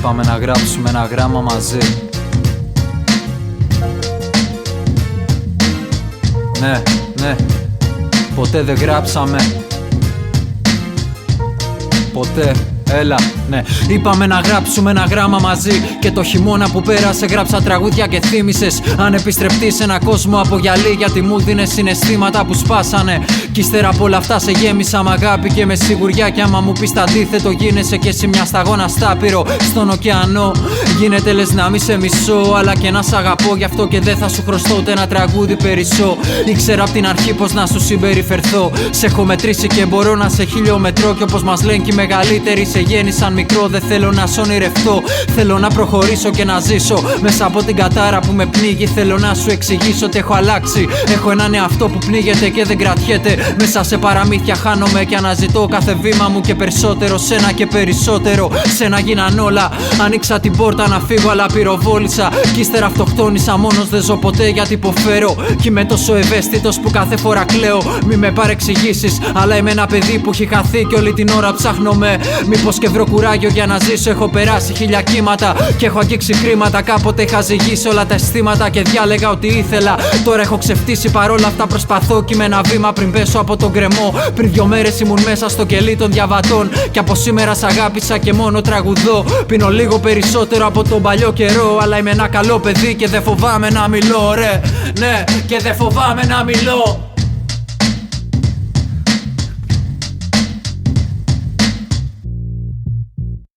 Είπαμε να γράψουμε ένα γράμμα μαζί. Ναι, ποτέ δεν γράψαμε. Ποτέ, έλα, ναι. Είπαμε να γράψουμε ένα γράμμα μαζί. Και το χειμώνα που πέρασε γράψα τραγούδια και θύμισες ανεπιστρεπτή σε ένα κόσμο από γυαλί. Γιατί μου δίνες συναισθήματα που σπάσανε. Κι ύστερα απ' όλα αυτά σε γέμισα μ' αγάπη και με σιγουριά. Κι άμα μου πεις τ' αντίθετο, γίνεσαι κι εσύ μια σταγόνα στάπυρο στον ωκεανό. Γίνεται λες να μη σε μισώ, αλλά και να σ' αγαπώ. Γι' αυτό και δεν θα σου χρωστώ ούτε ένα τραγούδι περισσό. Ήξερα απ' την αρχή πως να σου συμπεριφερθώ. Σε έχω μετρήσει και μπορώ να σε χιλιόμετρο. Κι όπως μας λένε κι οι μεγαλύτεροι, σε γέννησαν μικρό. Δεν θέλω να σ' ονειρευτώ. Θέλω να προχωρήσω και να ζήσω μέσα από την κατάρα που με πνίγει. Θέλω να σου εξηγήσω ότι έχω αλλάξει. Έχω έναν εαυτό που πνίγεται και δεν κρατιέται. Μέσα σε παραμύθια χάνομαι και αναζητώ κάθε βήμα μου και περισσότερο. Σένα και περισσότερο. Σένα γίναν όλα. Ανοίξα την πόρτα να φύγω, αλλά πυροβόλησα. Κι ύστερα αυτοκτόνησα. Μόνος δεν ζω ποτέ γιατί υποφέρω. Κι είμαι τόσο ευαίσθητος που κάθε φορά κλαίω. Μη με παρεξηγήσεις, αλλά είμαι ένα παιδί που έχει χαθεί και όλη την ώρα ψάχνομαι. Μήπως και βρω κουράγιο για να ζήσω. Έχω περάσει χίλια κύματα και έχω αγγίξει χρήματα. Κάποτε είχα ζυγίσει όλα τα αισθήματα και διάλεγα ότι ήθελα. Τώρα έχω ξεφτύσει, παρόλα αυτά προσπαθώ. Κι είμαι ένα βήμα πριν πέσω από τον γκρεμό. Πριν 2 μέρες ήμουν μέσα στο κελί των διαβατών. Κι από σήμερα σ' αγάπησα και μόνο τραγουδώ. Πίνω λίγο περισσότερο από τον παλιό καιρό. Αλλά είμαι ένα καλό παιδί και δεν φοβάμαι να μιλώ, ρε. Ναι, και δεν φοβάμαι να μιλώ.